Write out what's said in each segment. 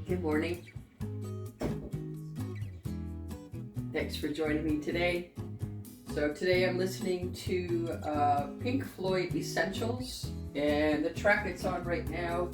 Good morning. Thanks for joining me today. So today I'm listening to Pink Floyd Essentials, and the track it's on right now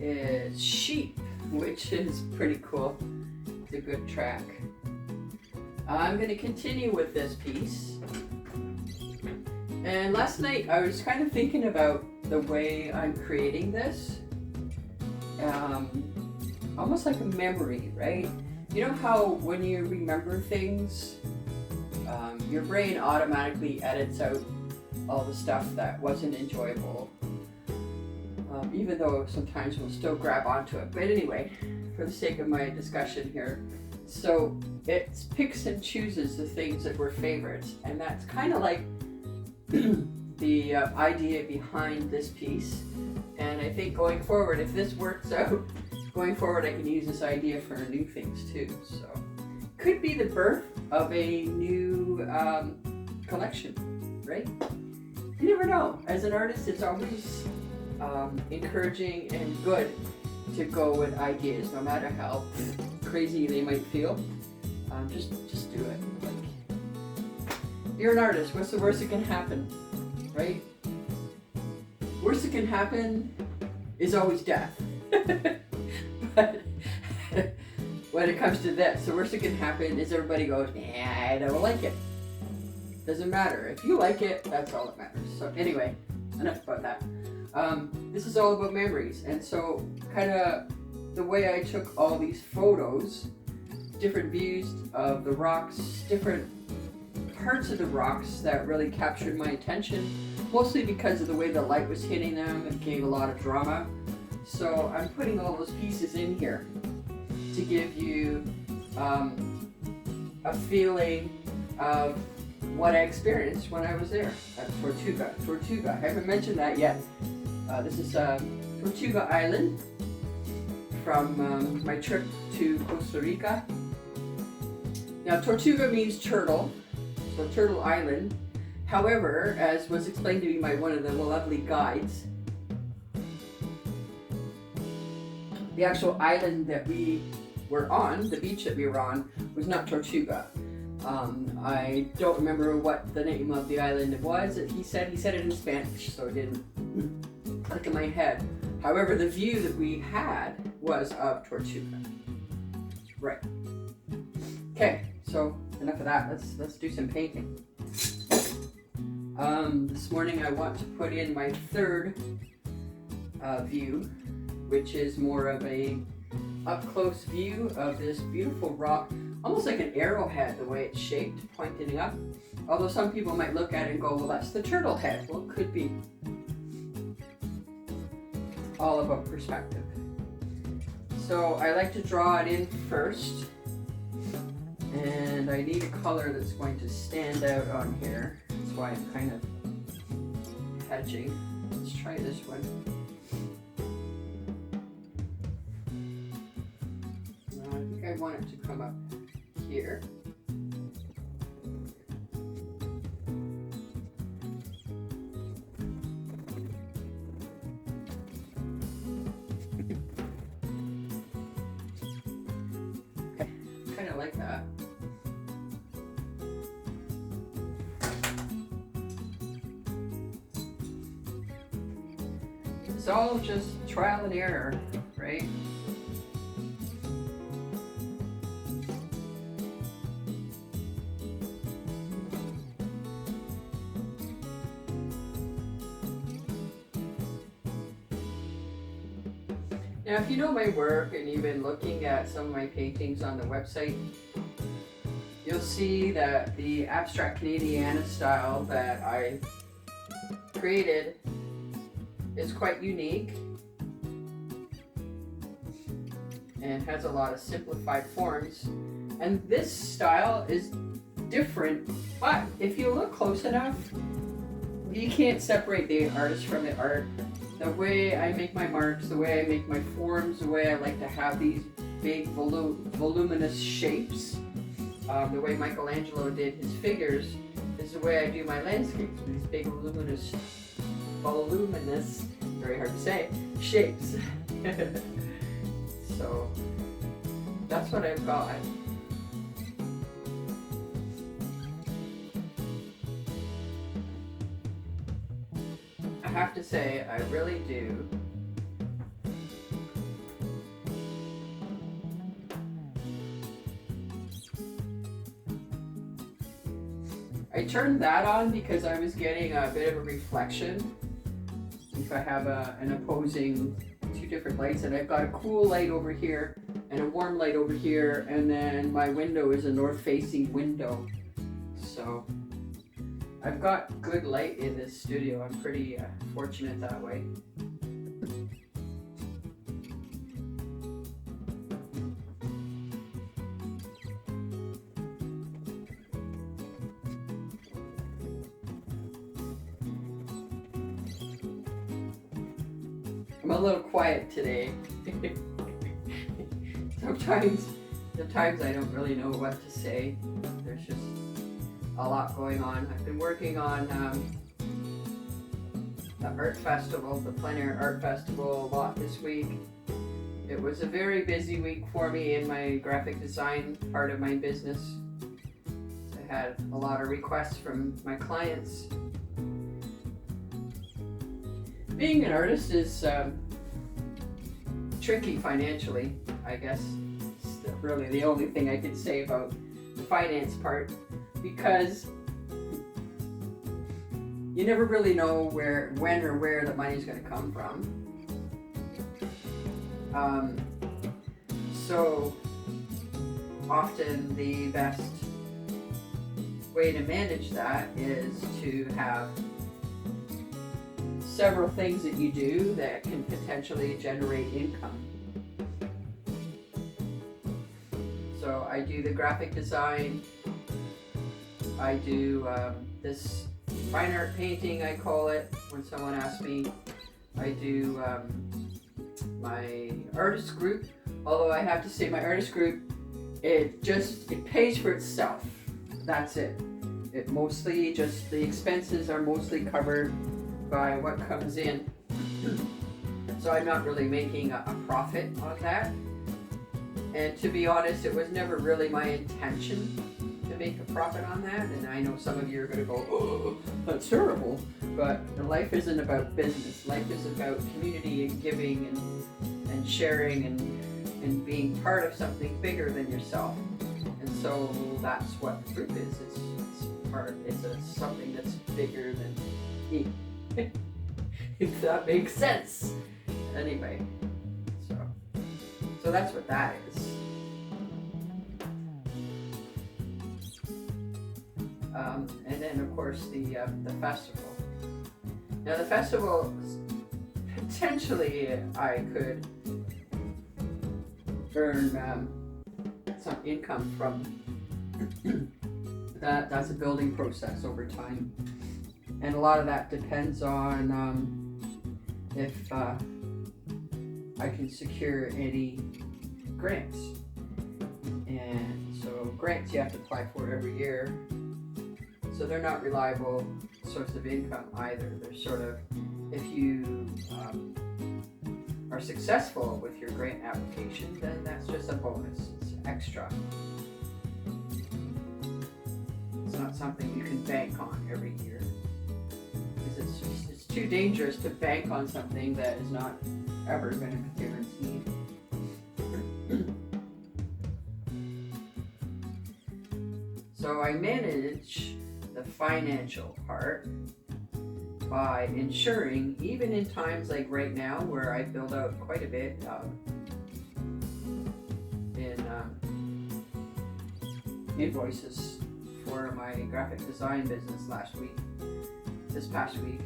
is Sheep, which is pretty cool. It's a good track. I'm going to continue with this piece. And last night I was kind of thinking about the way I'm creating this. Almost like a memory, right? You know how when you remember things, your brain automatically edits out all the stuff that wasn't enjoyable, even though sometimes we'll still grab onto it. But anyway, for the sake of my discussion here, so it picks and chooses the things that were favorites, and that's kind of like the idea behind this piece. And I think going forward, if this works out, going forward I can use this idea for new things too. So could be the birth of a new collection, right? You never know. As an artist, it's always encouraging and good to go with ideas, no matter how crazy they might feel. Just do it. Like, you're an artist. What's the worst that can happen, right? Worst that can happen is always death. But when it comes to this, the worst that can happen is everybody goes, nah, I don't like it. Doesn't matter. If you like it, that's all that matters. So anyway, enough about that. This is all about memories. And so kind of the way I took all these photos, different views of the rocks, different parts of the rocks that really captured my attention, mostly because of the way the light was hitting them. It gave a lot of drama. So I'm putting all those pieces in here to give you a feeling of what I experienced when I was there at Tortuga. Tortuga, I haven't mentioned that yet. This is Tortuga Island from my trip to Costa Rica. Now Tortuga means turtle, so Turtle Island. However, as was explained to me by one of the lovely guides, the actual island that we were on, the beach that we were on, was not Tortuga. I don't remember what the name of the island was. He said it in Spanish, so it didn't click in my head. However, the view that we had was of Tortuga. Right. Okay, so enough of that. Let's do some painting. This morning I want to put in my third view, which is more of a up-close view of this beautiful rock, almost like an arrowhead, the way it's shaped, pointing up. Although some people might look at it and go, well, that's the turtle head. Well, it could be. All about perspective. So I like to draw it in first, and I need a color that's going to stand out on here. That's why I'm kind of hedging. Let's try this one. I want it to come up here. Okay, kind of like that. It's all just trial and error, right? Now, if you know my work and you've been looking at some of my paintings on the website, you'll see that the abstract Canadiana style that I created is quite unique and has a lot of simplified forms. And this style is different, but if you look close enough, you can't separate the artist from the art. The way I make my marks, the way I make my forms, the way I like to have these big voluminous shapes, the way Michelangelo did his figures, is the way I do my landscapes with these big voluminous, very hard to say, shapes. So that's what I've got. I have to say, I really do I turned that on because I was getting a bit of a reflection. If I have an opposing two different lights, and I've got a cool light over here and a warm light over here, and then my window is a north-facing window. So I've got good light in this studio. I'm pretty fortunate that way. I'm a little quiet today. Sometimes I don't really know what to say. There's just a lot going on. I've been working on the art festival, the plein air art festival, a lot this week. It was a very busy week for me in my graphic design part of my business. I had a lot of requests from my clients. Being an artist is tricky financially, I guess. It's really the only thing I can say about the finance part, because you never really know when or where the money's going to come from. So often the best way to manage that is to have several things that you do that can potentially generate income. So I do the graphic design, I do this fine art painting, I call it, when someone asks me. I do my artist group, although I have to say my artist group, it pays for itself. That's it. It mostly just, the expenses are mostly covered by what comes in. So I'm not really making a profit on that. And to be honest, it was never really my intention to make a profit on that. And I know some of you are going to go, oh, that's terrible. But life isn't about business. Life is about community and giving and sharing and being part of something bigger than yourself. And so that's what the group is. It's something that's bigger than me. If that makes sense. Anyway, so that's what that is. And then of course the festival. Now the festival, potentially I could earn some income from that. That's a building process over time. And a lot of that depends on if I can secure any grants. And so grants you have to apply for every year. So they're not reliable source of income either. They're sort of, if you are successful with your grant application, then that's just a bonus. It's extra. It's not something you can bank on every year. It's too dangerous to bank on something that is not ever going to be guaranteed. So I manage the financial part by ensuring, even in times like right now where I build out quite a bit in invoices for my graphic design business this past week.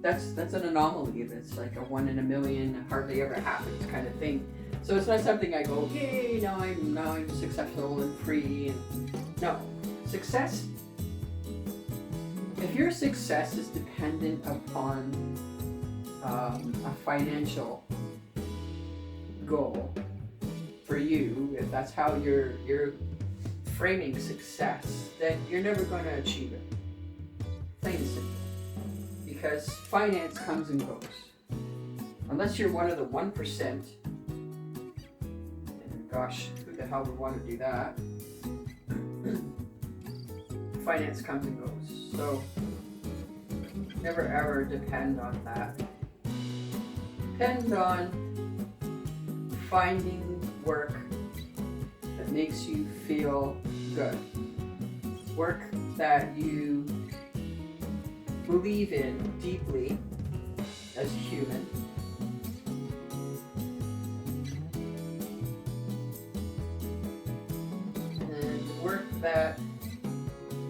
That's an anomaly. That's like a 1 in a million, hardly ever happens kind of thing. So it's not something I go, yay, now I'm successful and free. And no, success. If your success is dependent upon a financial goal for you, if that's how you're framing success, then you're never going to achieve it. Plain and simple. Because finance comes and goes. Unless you're one of the 1% Gosh, who the hell would want to do that? Finance comes and goes, so never ever depend on that. Depend on finding work that makes you feel good. Work that you believe in deeply as a human. And work that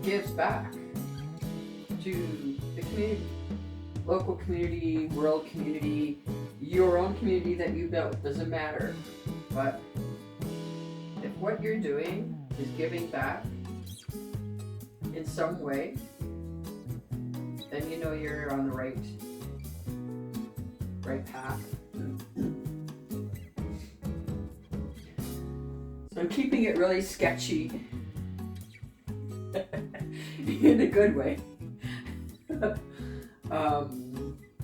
gives back to the community. Local community, world community, your own community that you built, doesn't matter. But if what you're doing is giving back in some way, then you know you're on the right path. So I'm keeping it really sketchy in a good way.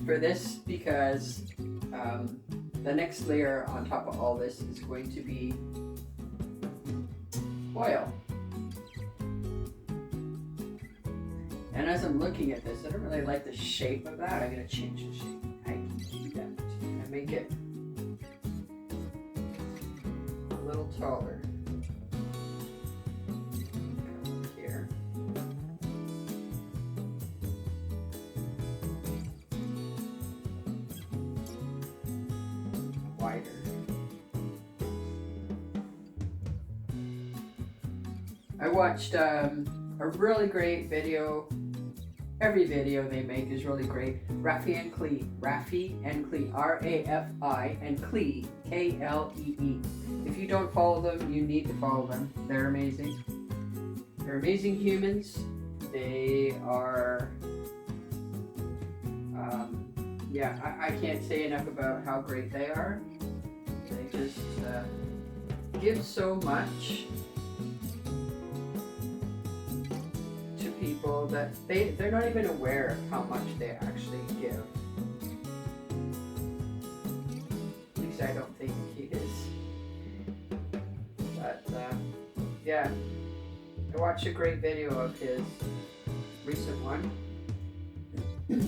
For this, because the next layer on top of all this is going to be oil. And as I'm looking at this, I don't really like the shape of that. I'm going to change the shape. I can do that. And make it a little taller. Here. Wider. I watched a really great video. Every video they make is really great. Rafi and Klee, R-A-F-I and Klee, K-L-E-E. If you don't follow them, you need to follow them. They're amazing. They're amazing humans. They are, I can't say enough about how great they are. They just give so much to people that they're not even aware of how much they actually give. At least I don't think he is. But yeah, I watched a great video of his recent one. And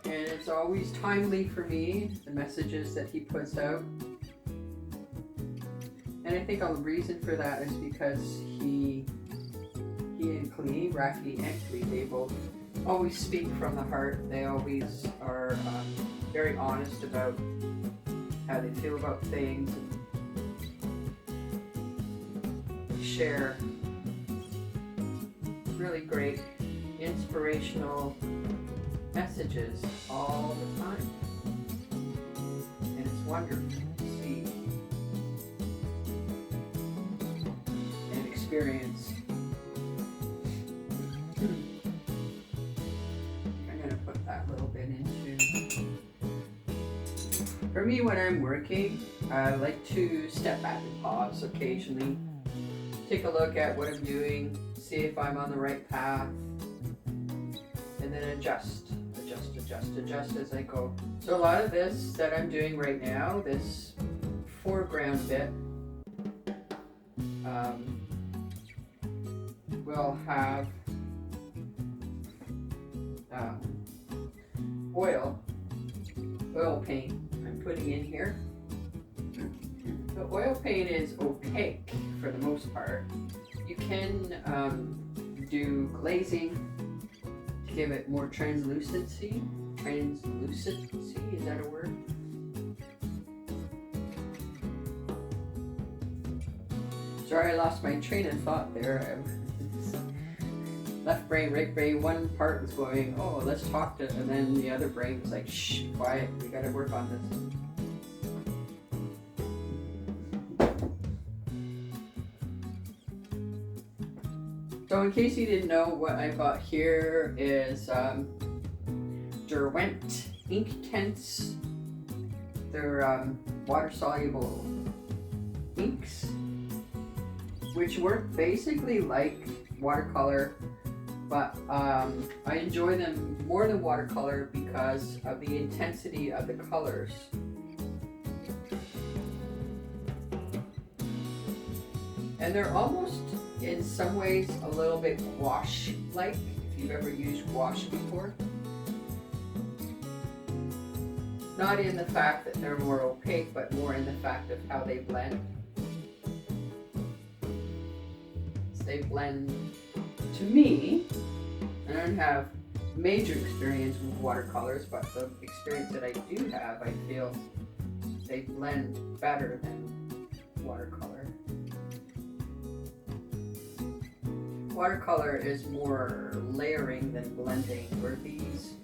it's always timely for me, the messages that he puts out. And I think the reason for that is because he and Klee, Rafi and Klee, they both always speak from the heart. They always are very honest about how they feel about things and share really great inspirational messages all the time. And it's wonderful to see and experience. I'm going to put that little bit into. For me, when I'm working, I like to step back and pause occasionally. Take a look at what I'm doing, see if I'm on the right path, and then adjust as I go. So a lot of this that I'm doing right now, this foreground bit, will have oil paint I'm putting in here. The oil paint is opaque for the most part. You can do glazing to give it more translucency. Translucency, is that a word? Sorry, I lost my train of thought there. Left brain, right brain, one part was going, oh, let's talk to, and then the other brain was like, shh, quiet, we gotta work on this. So in case you didn't know, what I got here is Derwent ink tints. They're water-soluble inks, which work basically like watercolor, but I enjoy them more than watercolor because of the intensity of the colors. And they're almost, in some ways, a little bit gouache-like, if you've ever used gouache before. Not in the fact that they're more opaque, but more in the fact of how they blend. They blend, to me, I don't have major experience with watercolors, but the experience that I do have, I feel they blend better than watercolor. Watercolor is more layering than blending, where these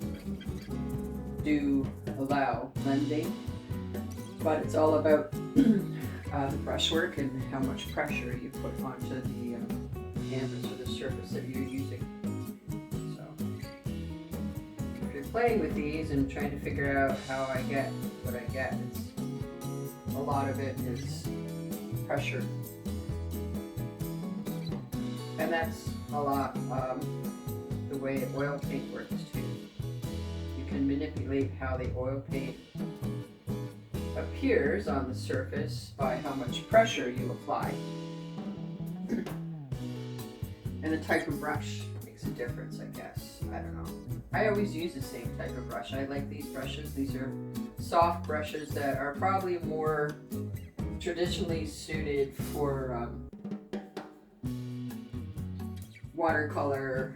do allow blending, but it's all about the brushwork and how much pressure you put onto the canvas or the surface that you're using. So, if you're playing with these and trying to figure out how I get what I get, a lot of it is pressure. And that's a lot the way oil paint works too. You can manipulate how the oil paint appears on the surface by how much pressure you apply. And the type of brush makes a difference, I guess. I don't know. I always use the same type of brush. I like these brushes. These are soft brushes that are probably more traditionally suited for watercolor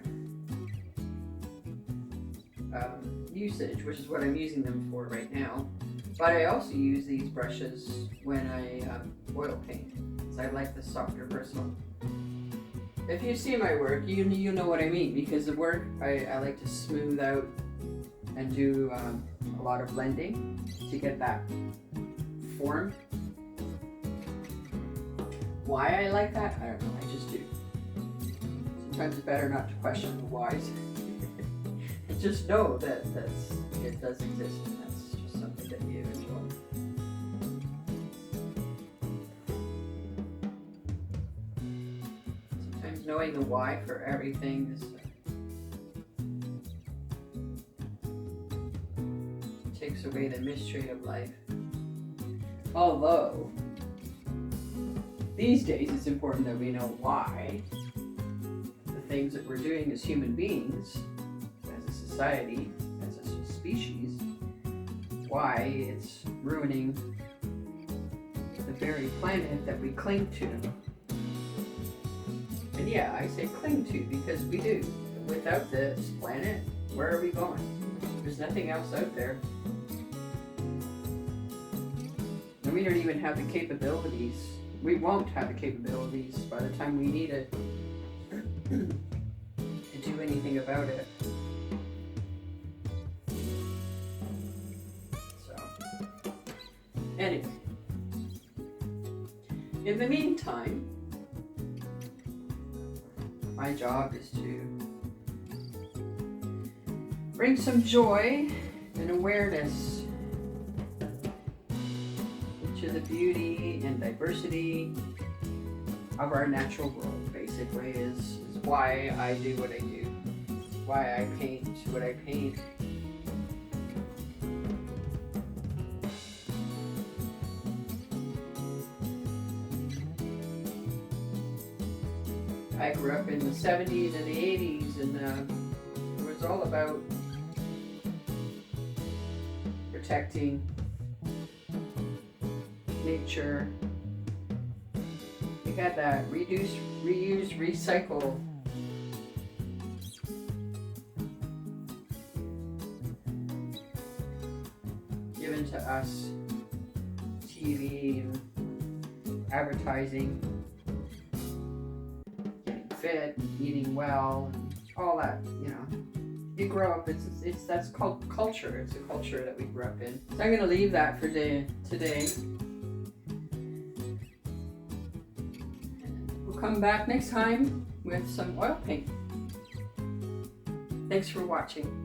usage, which is what I'm using them for right now. But I also use these brushes when I oil paint, because I like the softer bristle. If you see my work, you know what I mean, because the work I like to smooth out and do a lot of blending to get that form. Why I like that, I don't know, I just do. Sometimes it's better not to question the whys. Just know that it does exist, and that's just something that you enjoy. Sometimes knowing the why for everything takes away the mystery of life. Although, these days it's important that we know why the things that we're doing as human beings, as a society, as a species, why it's ruining the very planet that we cling to. And yeah, I say cling to because we do. Without this planet, where are we going? There's nothing else out there. And we don't even have the capabilities. We won't have the capabilities by the time we need it to do anything about it. So, anyway, in the meantime, my job is to bring some joy and awareness to the beauty and diversity of our natural world, basically, is why I do what I do, why I paint what I paint. I grew up in the 70s and the 80s, and it was all about protecting nature. We had that reduce, reuse, recycle given to us, TV and advertising, getting fit, eating well, and all that, you know. You grow up, that's called culture. It's a culture that we grew up in. So I'm going to leave that for today. We'll come back next time with some oil paint. Thanks for watching.